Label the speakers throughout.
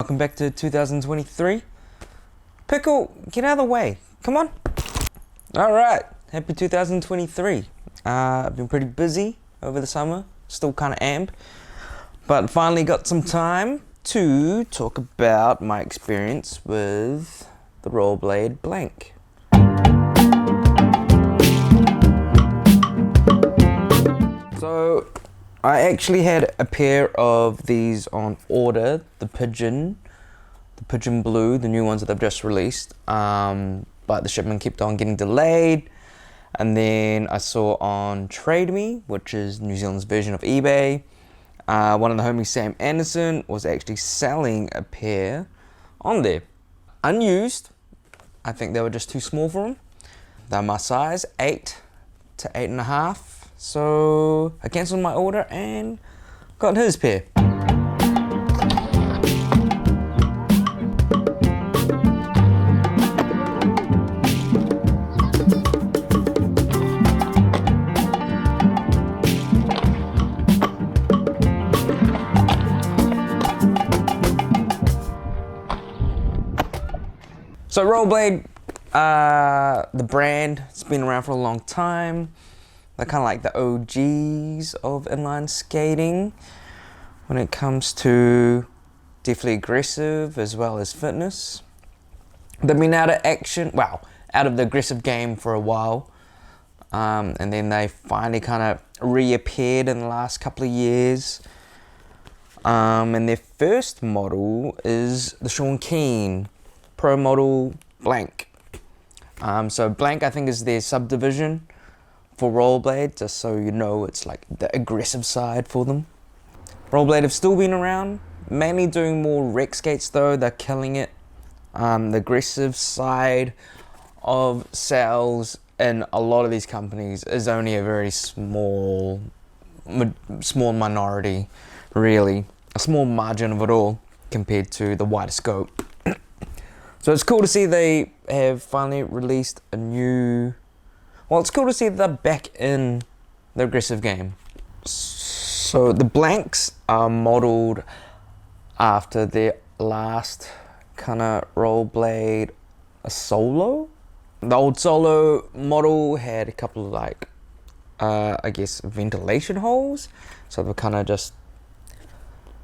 Speaker 1: welcome back to 2023. Pickle, get out of the way. Come on. Alright, happy 2023. I've been pretty busy over the summer, still kind of amp, but finally got some time to talk about my experience with the Rollerblade Blank. So I actually had a pair of these on order, the Pigeon Blue, the new ones that they've just released, but the shipment kept on getting delayed. And then I saw on Trade Me, which is New Zealand's version of eBay, one of the homies, Sam Anderson, was actually selling a pair on there. Unused. I think they were just too small for him. They're my size, 8 to 8.5. So I cancelled my order and got his pair. So Rollerblade, the brand, it's been around for a long time. They're kind of like the OGs of inline skating when it comes to definitely aggressive as well as fitness. They've been out of action, well, out of the aggressive game for a while. And then they finally kind of reappeared in the last couple of years. And their first model is the Sean Keen Pro Model Blank. So Blank, I think, is their subdivision for Rollerblade, just so you know, it's like the aggressive side for them. Rollerblade have still been around, mainly doing more rec skates though, they're killing it. The aggressive side of sales in a lot of these companies is only a very small minority, really. A small margin of it all compared to the wider scope. So it's cool to see they have finally released a new... Well, it's cool to see they're back in the aggressive game. So the Blanks are modeled after their last kind of Rollerblade Solo. The old Solo model had a couple of like, I guess, ventilation holes. So they kind of just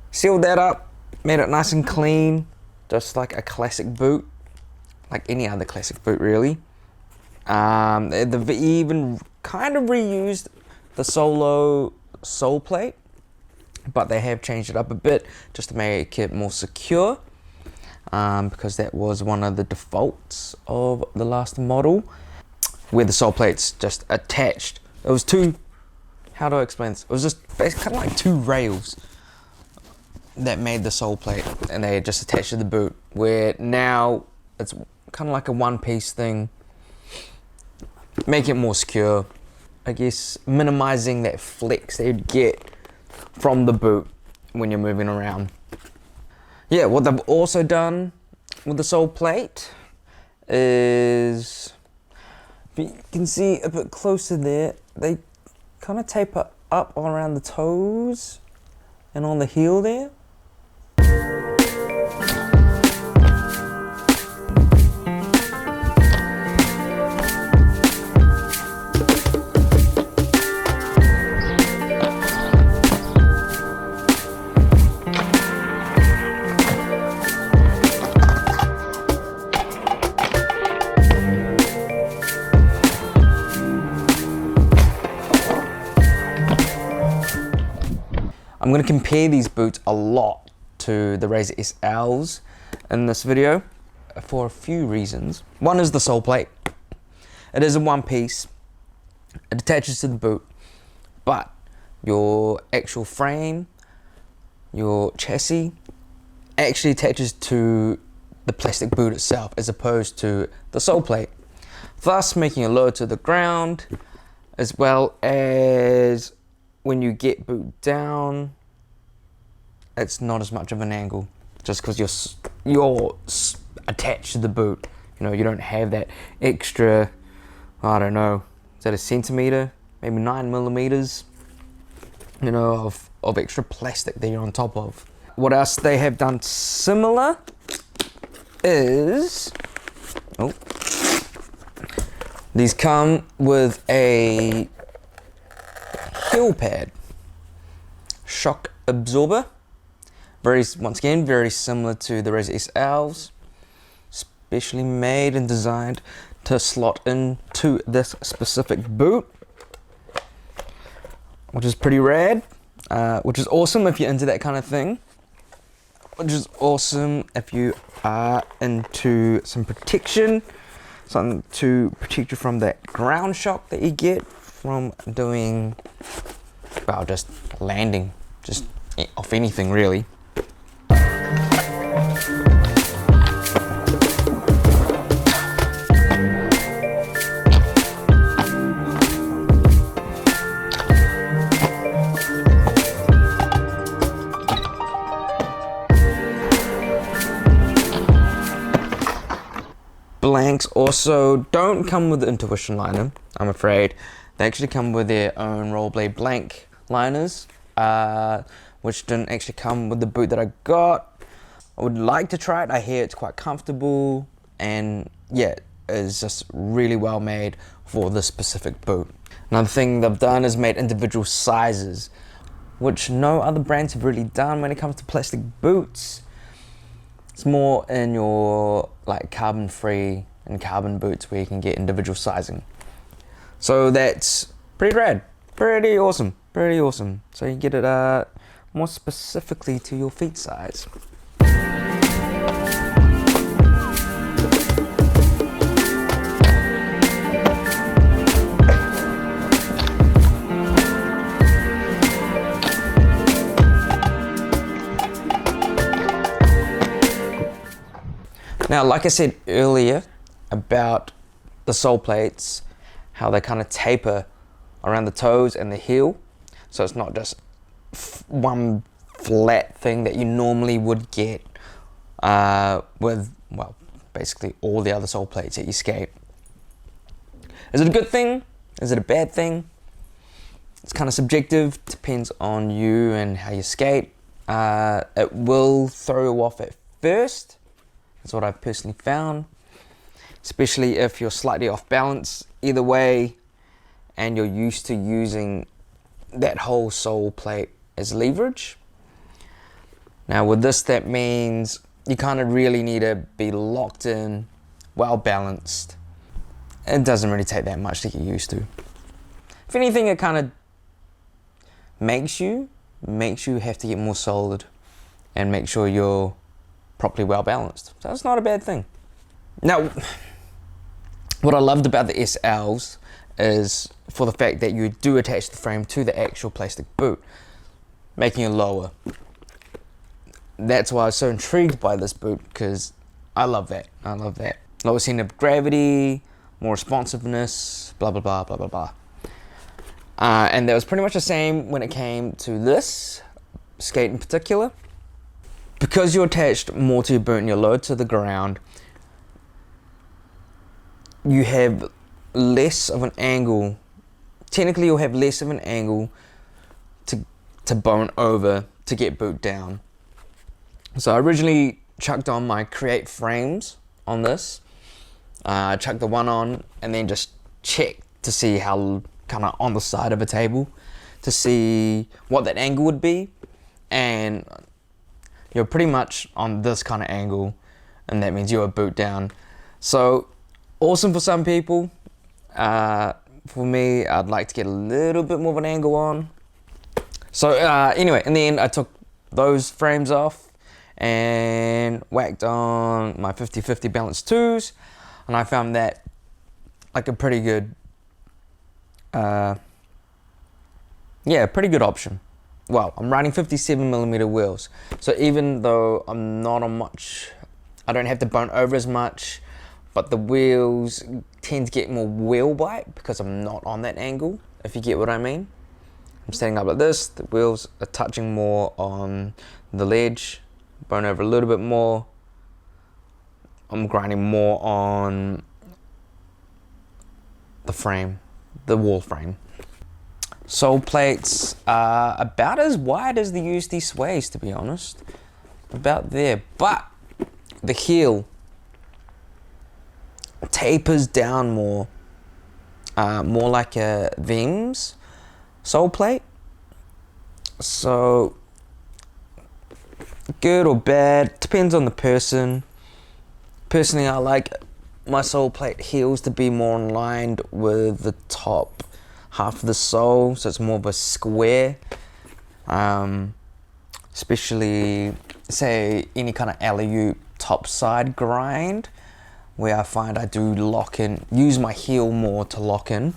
Speaker 1: sealed that up, made it nice and clean, just like a classic boot, like any other classic boot really. They've even kind of reused the Solo sole plate, but they have changed it up a bit just to make it more secure, because that was one of the defaults of the last model, where the sole plate's just attached. It was two, how do I explain this? It was just kind of like two rails that made the sole plate, and they just attached to the boot, where now it's kind of like a one-piece thing. Make it more secure, I guess, minimizing that flex that you'd get from the boot when you're moving around. Yeah, what they've also done with the sole plate is, if you can see a bit closer there, they kind of taper up all around the toes and on the heel there. I'm going to compare these boots a lot to the Razor SLs in this video for a few reasons. One is the sole plate. It is in one piece. It attaches to the boot, but your actual frame, your chassis, actually attaches to the plastic boot itself as opposed to the sole plate, thus making it lower to the ground, as well as when you get boot down, it's not as much of an angle, just because you're attached to the boot. You know, you don't have that extra, I don't know, is that a centimeter, maybe 9 millimeters, you know, of extra plastic that you're on top of. What else they have done similar is, these come with a heel pad, shock absorber. Once again, very similar to the Res SLs, specially made and designed to slot into this specific boot, which is pretty rad, which is awesome if you're into that kind of thing, which is awesome if you are into some protection, something to protect you from that ground shock that you get from doing, well, just landing, just off anything really. Blanks also don't come with the Intuition liner, I'm afraid. They actually come with their own Rollerblade Blank liners, which didn't actually come with the boot that I got. I would like to try it. I hear it's quite comfortable, and yeah, it's just really well made for this specific boot. Another thing they've done is made individual sizes, which no other brands have really done when it comes to plastic boots. It's more in your like carbon free and carbon boots where you can get individual sizing. So that's pretty rad, pretty awesome. So you get it more specifically to your feet size. Now, like I said earlier about the sole plates, how they kind of taper around the toes and the heel, so it's not just one flat thing that you normally would get with, well, basically all the other sole plates that you skate. Is it a good thing? Is it a bad thing? It's kind of subjective, depends on you and how you skate. It will throw you off at first. That's what I've personally found, especially if you're slightly off balance either way and you're used to using that whole sole plate as leverage. Now with this, that means you kind of really need to be locked in, well balanced. It doesn't really take that much to get used to. If anything, it kind of makes you have to get more solid and make sure you're properly well balanced. So that's not a bad thing. Now, what I loved about the SLs is for the fact that you do attach the frame to the actual plastic boot, making it lower. That's why I was so intrigued by this boot, because I love that. Lower center of gravity, more responsiveness, blah, blah, blah, blah, blah, blah. And that was pretty much the same when it came to this skate in particular. Because you're attached more to your boot and you're lower to the ground, you have less of an angle. Technically, you'll have less of an angle to bone over to get boot down. So I originally chucked on my Create frames on this. I chucked the one on and then just checked to see how kind of on the side of a table to see what that angle would be, and you're pretty much on this kind of angle, and that means you're boot down. So awesome for some people. For me, I'd like to get a little bit more of an angle on. So anyway, in the end, I took those frames off and whacked on my 50-50 balance 2s, and I found that like a pretty good, pretty good option. Well, I'm riding 57mm wheels, so even though I'm not on much, I don't have to bone over as much, but the wheels tend to get more wheel bite because I'm not on that angle, if you get what I mean. I'm standing up like this, the wheels are touching more on the ledge, bone over a little bit more. I'm grinding more on the frame, the wall frame. Sole plates are about as wide as the USD sways, to be honest. about there. But the heel tapers down more, more like a Vem's sole plate. So good or bad, depends on the person. Personally, I like my sole plate heels to be more aligned with the top half of the sole, so it's more of a square. Especially, say, any kind of alley-oop top side grind, where I find I do lock in, use my heel more to lock in.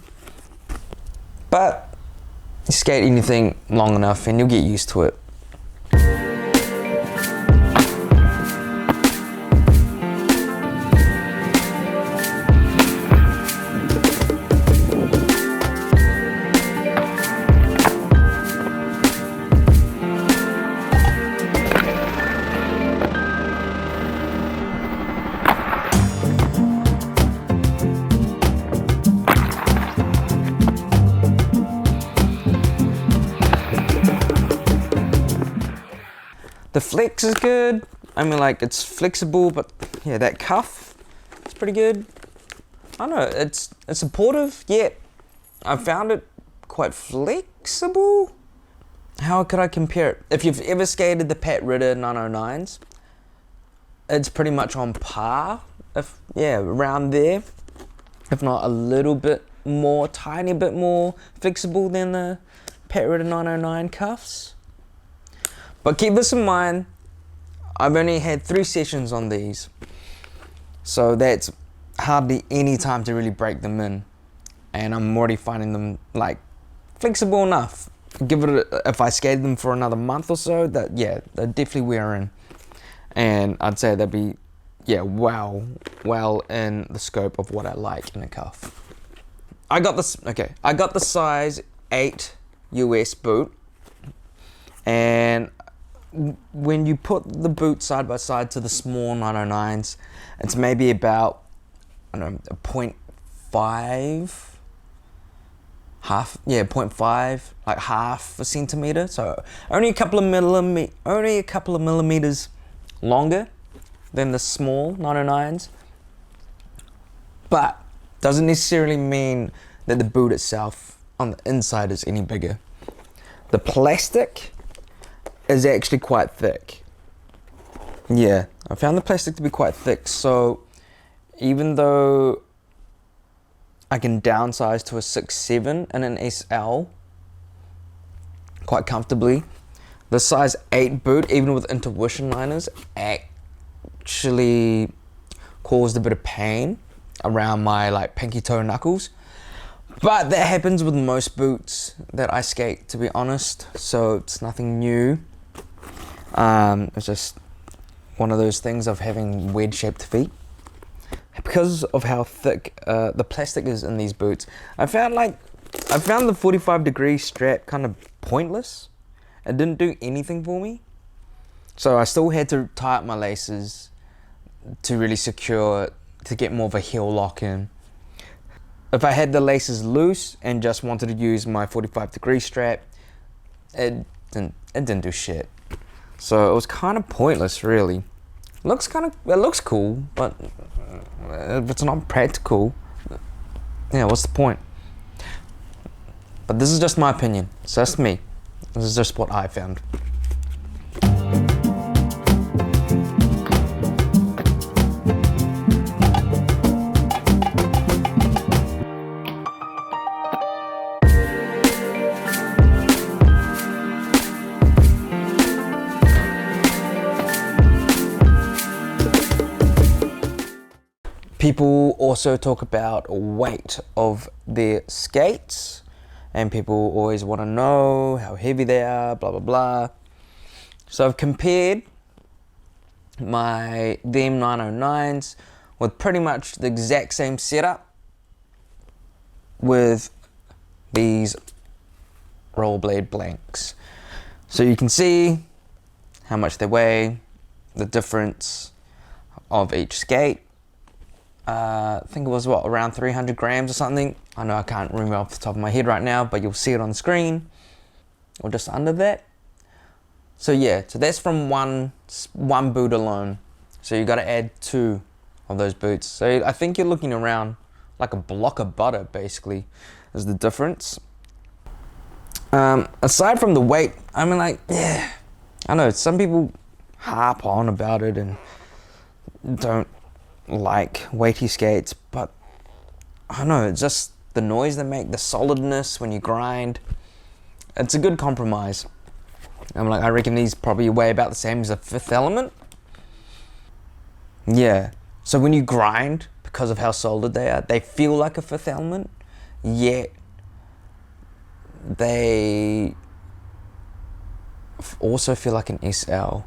Speaker 1: But you skate anything long enough and you'll get used to it. The flex is good. I mean, like, it's flexible, but yeah, that cuff is pretty good. I don't know, it's supportive, yet I found it quite flexible. How could I compare it? If you've ever skated the Pat Ritter 909s, it's pretty much on par, around there. If not a little bit more, tiny bit more flexible than the Pat Ritter 909 cuffs. But keep this in mind, I've only had 3 sessions on these, so that's hardly any time to really break them in, and I'm already finding them like flexible enough. If I skated them for another month or so, they're definitely wearing, and I'd say they'd be well in the scope of what I like in a cuff. I got the size 8 US boot, and when you put the boot side by side to the small 909s, it's maybe about, I don't know, a 0.5, like half a centimeter. So only a couple of millimeters longer than the small 909s. But doesn't necessarily mean that the boot itself on the inside is any bigger. The plastic is actually quite thick. Yeah, I found the plastic to be quite thick, so even though I can downsize to a 6'7" and an SL quite comfortably, the size 8 boot, even with intuition liners, actually caused a bit of pain around my like pinky toe knuckles. But that happens with most boots that I skate, to be honest, so it's nothing new. It's just one of those things of having wedge-shaped feet. Because of how thick the plastic is in these boots, I found the 45-degree strap kind of pointless. It didn't do anything for me. So I still had to tie up my laces to really secure it, to get more of a heel lock in. If I had the laces loose and just wanted to use my 45-degree strap, it didn't do shit. So it was kind of pointless, really. It looks cool, but if it's not practical, what's the point? But this is just my opinion. It's just me. This is just what I found. People also talk about weight of their skates, and people always want to know how heavy they are, blah blah blah. So I've compared them 909s with pretty much the exact same setup with these rollerblade blanks. So you can see how much they weigh, the difference of each skate. I think it was around 300 grams or something. I know I can't remember off the top of my head right now, but you'll see it on the screen, or just under that. So yeah, so that's from one boot alone. So you got to add 2 of those boots. So I think you're looking around like a block of butter, basically, is the difference. Aside from the weight, I mean, like, yeah, I know some people harp on about it and don't like weighty skates, but I don't know, it's just the noise they make, the solidness when you grind. It's a good compromise. I reckon these probably weigh about the same as a Fifth Element. Yeah, so when you grind, because of how solid they are, they feel like a Fifth Element, yet they also feel like an SL.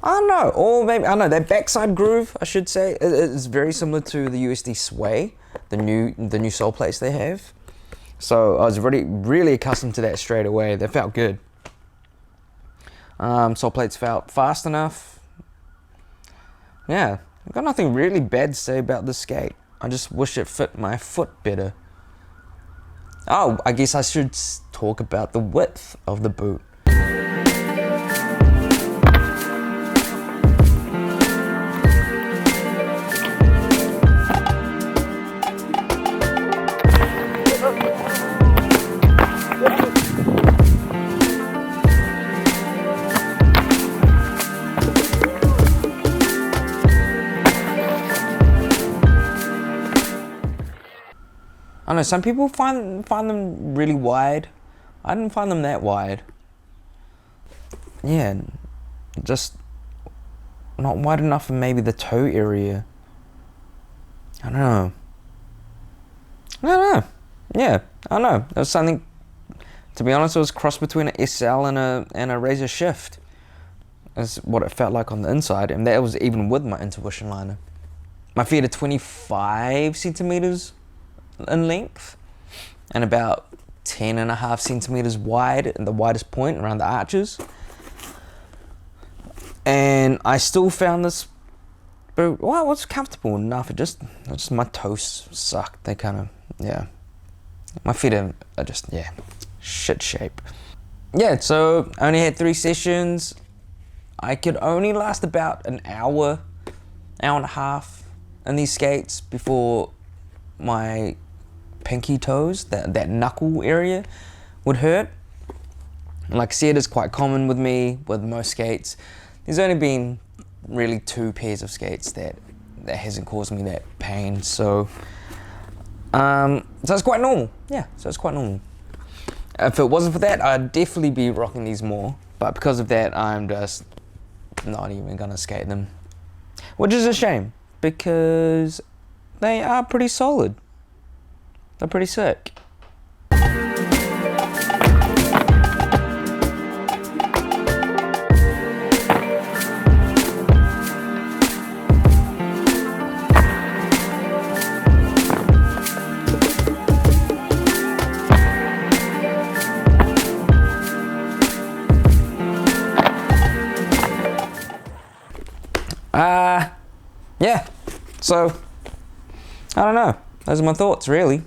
Speaker 1: I don't know, or maybe, I don't know, that backside groove, I should say, is very similar to the USD Sway, the new sole plates they have. So I was really accustomed to that straight away. They felt good. Sole plates felt fast enough. Yeah, I've got nothing really bad to say about this skate. I just wish it fit my foot better. Oh, I guess I should talk about the width of the boot. I know some people find them really wide. I didn't find them that wide. Yeah, just not wide enough for maybe the toe area. I don't know. Yeah, I don't know. It was something, to be honest, it was a cross between an SL and a Razor Shift. Is what it felt like on the inside, and that was even with my Intuition liner. My feet are 25 centimeters in length and about 10.5 centimeters wide at the widest point around the arches, and I still found this boot, well, it's comfortable enough. It just my toes suck. They kind of, yeah, my feet are just, yeah, shit shape. Yeah, so I only had 3 sessions. I could only last about an hour and a half in these skates before my pinky toes, that knuckle area, would hurt. And like I said, it's quite common with me with most skates. There's only been really 2 pairs of skates that hasn't caused me that pain. So it's quite normal. Yeah, so it's quite normal. If it wasn't for that, I'd definitely be rocking these more. But because of that, I'm just not even gonna skate them, which is a shame because they are pretty solid. They're pretty sick. Yeah, so I don't know. Those are my thoughts, really.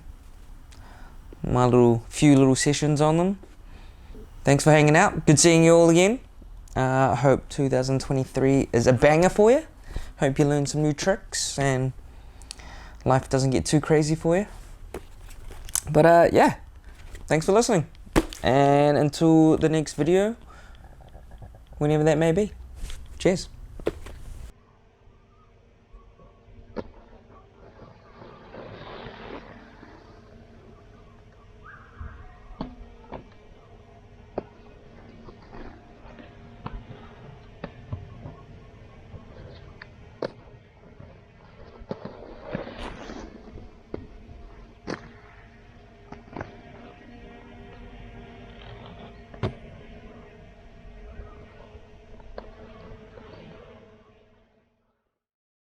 Speaker 1: My few little sessions on them. Thanks for hanging out. Good seeing you all again. I hope 2023 is a banger for you. Hope you learn some new tricks and life doesn't get too crazy for you. But yeah, thanks for listening. And until the next video, whenever that may be. Cheers.